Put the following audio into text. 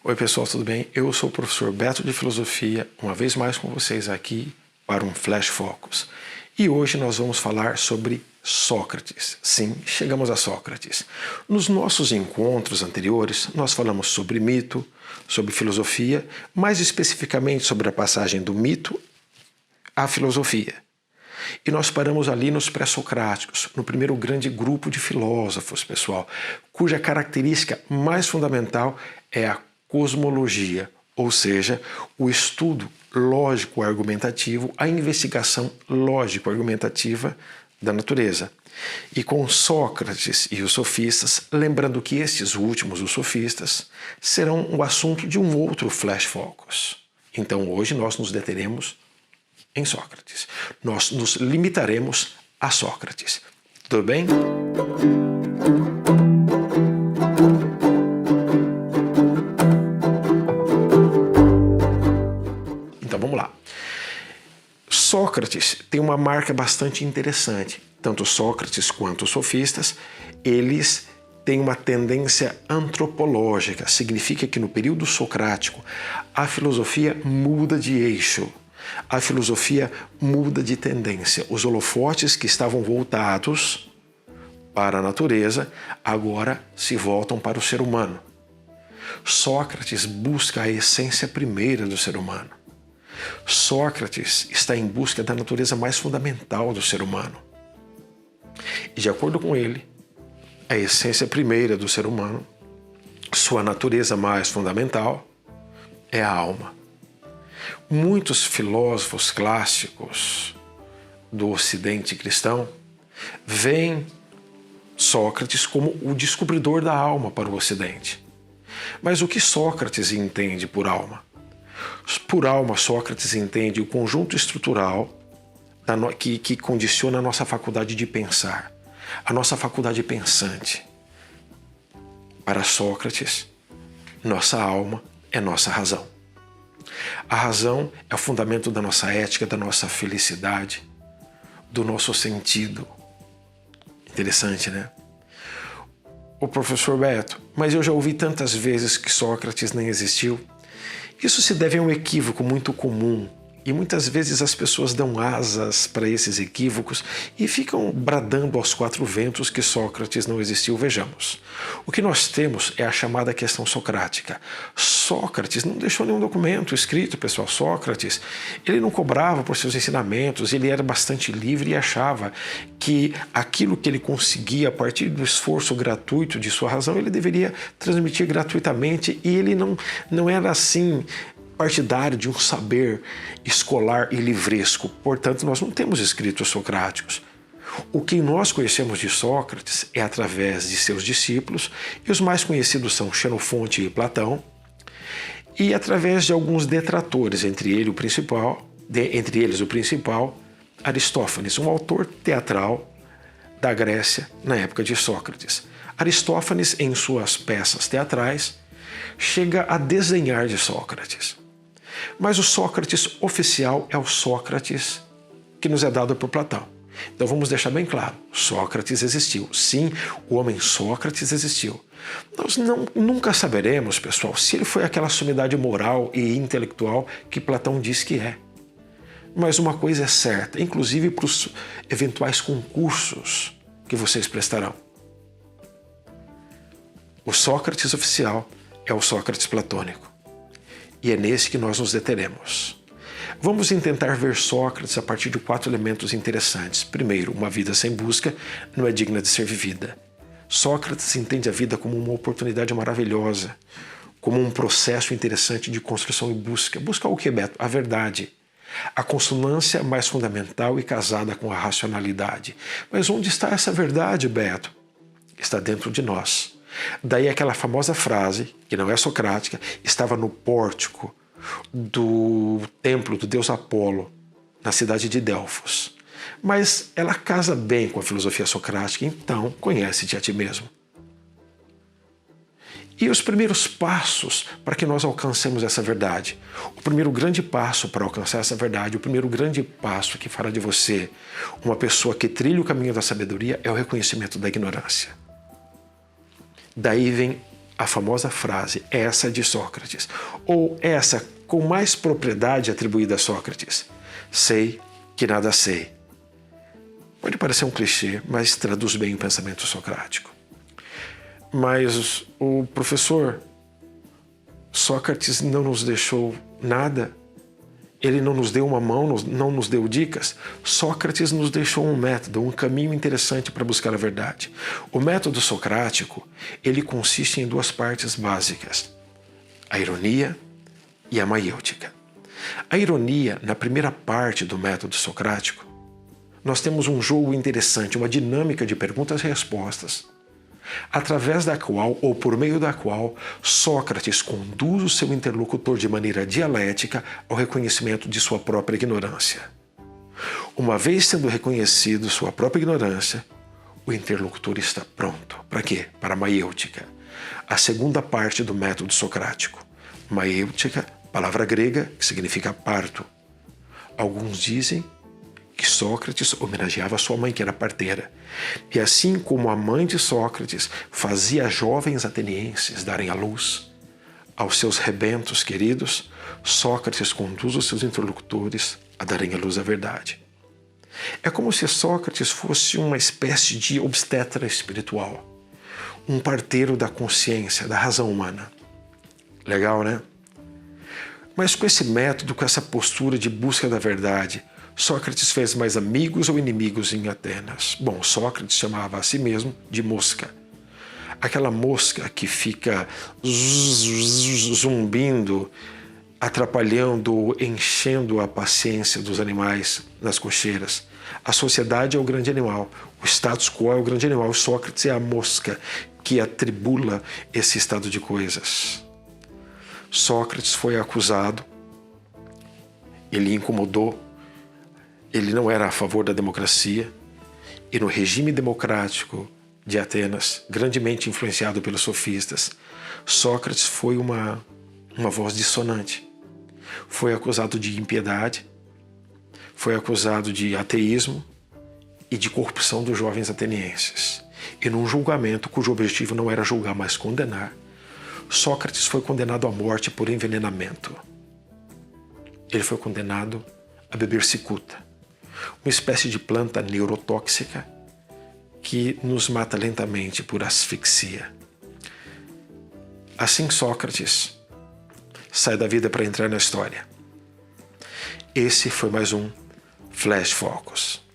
Oi pessoal, tudo bem? Eu sou o professor Beto de Filosofia, uma vez mais com vocês aqui para um Flash Focus. E hoje nós vamos falar sobre Sócrates. Sim, chegamos a Sócrates. Nos nossos encontros anteriores, nós falamos sobre mito, sobre filosofia, mais especificamente sobre a passagem do mito à filosofia. E nós paramos ali nos pré-socráticos, no primeiro grande grupo de filósofos, pessoal, cuja característica mais fundamental é a cosmologia, ou seja, o estudo lógico-argumentativo, a investigação lógico-argumentativa da natureza. E com Sócrates e os sofistas, lembrando que estes últimos, os sofistas, serão o assunto de um outro Flash Focus. Então hoje nós nos deteremos em Sócrates. Nós nos limitaremos a Sócrates. Tudo bem? Então vamos lá. Sócrates tem uma marca bastante interessante. Tanto Sócrates quanto os sofistas, eles têm uma tendência antropológica. Significa que no período socrático a filosofia muda de eixo. A filosofia muda de tendência. Os holofotes que estavam voltados para a natureza agora se voltam para o ser humano. Sócrates busca a essência primeira do ser humano. Sócrates está em busca da natureza mais fundamental do ser humano. E de acordo com ele, a essência primeira do ser humano, sua natureza mais fundamental, é a alma. Muitos filósofos clássicos do Ocidente cristão veem Sócrates como o descobridor da alma para o Ocidente. Mas o que Sócrates entende por alma? Por alma, Sócrates entende o conjunto estrutural que condiciona a nossa faculdade de pensar, a nossa faculdade pensante. Para Sócrates, nossa alma é nossa razão. A razão é o fundamento da nossa ética, da nossa felicidade, do nosso sentido. Interessante, né? O professor Beto, mas eu já ouvi tantas vezes que Sócrates nem existiu. Isso se deve a um equívoco muito comum. E muitas vezes as pessoas dão asas para esses equívocos e ficam bradando aos quatro ventos que Sócrates não existiu. Vejamos. O que nós temos é a chamada questão socrática. Sócrates não deixou nenhum documento escrito, pessoal. Sócrates, ele não cobrava por seus ensinamentos, ele era bastante livre e achava que aquilo que ele conseguia a partir do esforço gratuito de sua razão, ele deveria transmitir gratuitamente, e ele não era assim partidário de um saber escolar e livresco. Portanto, nós não temos escritos socráticos. O que nós conhecemos de Sócrates é através de seus discípulos, e os mais conhecidos são Xenofonte e Platão, e através de alguns detratores, entre eles o principal, Aristófanes, um autor teatral da Grécia na época de Sócrates. Aristófanes, em suas peças teatrais, chega a desdenhar de Sócrates. Mas o Sócrates oficial é o Sócrates que nos é dado por Platão. Então vamos deixar bem claro, Sócrates existiu. Sim, o homem Sócrates existiu. Nós nunca saberemos, pessoal, se ele foi aquela sumidade moral e intelectual que Platão diz que é. Mas uma coisa é certa, inclusive para os eventuais concursos que vocês prestarão. O Sócrates oficial é o Sócrates platônico. E é nesse que nós nos deteremos. Vamos tentar ver Sócrates a partir de 4 elementos interessantes. Primeiro, uma vida sem busca não é digna de ser vivida. Sócrates entende a vida como uma oportunidade maravilhosa, como um processo interessante de construção e busca. Busca o que, Beto? A verdade. A consonância mais fundamental e casada com a racionalidade. Mas onde está essa verdade, Beto? Está dentro de nós. Daí aquela famosa frase, que não é socrática, estava no pórtico do templo do deus Apolo, na cidade de Delfos. Mas ela casa bem com a filosofia socrática, então conhece-te a ti mesmo. E os primeiros passos para que nós alcancemos essa verdade? O primeiro grande passo para alcançar essa verdade, o primeiro grande passo que fará de você uma pessoa que trilha o caminho da sabedoria é o reconhecimento da ignorância. Daí vem a famosa frase, essa de Sócrates, ou essa com mais propriedade atribuída a Sócrates: sei que nada sei. Pode parecer um clichê, mas traduz bem o pensamento socrático. Mas o professor, Sócrates não nos deixou nada, ele não nos deu uma mão, não nos deu dicas. Sócrates nos deixou um método, um caminho interessante para buscar a verdade. O método socrático, ele consiste em duas partes básicas: a ironia e a maiêutica. A ironia, na primeira parte do método socrático, nós temos um jogo interessante, uma dinâmica de perguntas e respostas, através da qual, ou por meio da qual, Sócrates conduz o seu interlocutor de maneira dialética ao reconhecimento de sua própria ignorância. Uma vez tendo reconhecido sua própria ignorância, o interlocutor está pronto. Para quê? Para a maiêutica, a segunda parte do método socrático. Maiêutica, palavra grega que significa parto. Alguns dizem que Sócrates homenageava sua mãe, que era parteira. E assim como a mãe de Sócrates fazia jovens atenienses darem à luz aos seus rebentos queridos, Sócrates conduz os seus interlocutores a darem à luz à verdade. É como se Sócrates fosse uma espécie de obstetra espiritual, um parteiro da consciência, da razão humana. Legal, né? Mas com esse método, com essa postura de busca da verdade, Sócrates fez mais amigos ou inimigos em Atenas? Bom, Sócrates chamava a si mesmo de mosca. Aquela mosca que fica zumbindo, atrapalhando, enchendo a paciência dos animais nas cocheiras. A sociedade é o grande animal, o status quo é o grande animal. Sócrates é a mosca que atribula esse estado de coisas. Sócrates foi acusado, ele incomodou, ele não era a favor da democracia, e no regime democrático de Atenas, grandemente influenciado pelos sofistas, Sócrates foi uma voz dissonante. Foi acusado de impiedade, foi acusado de ateísmo e de corrupção dos jovens atenienses. E num julgamento cujo objetivo não era julgar, mas condenar, Sócrates foi condenado à morte por envenenamento. Ele foi condenado a beber cicuta, uma espécie de planta neurotóxica que nos mata lentamente por asfixia. Assim Sócrates sai da vida para entrar na história. Esse foi mais um Flash Focus.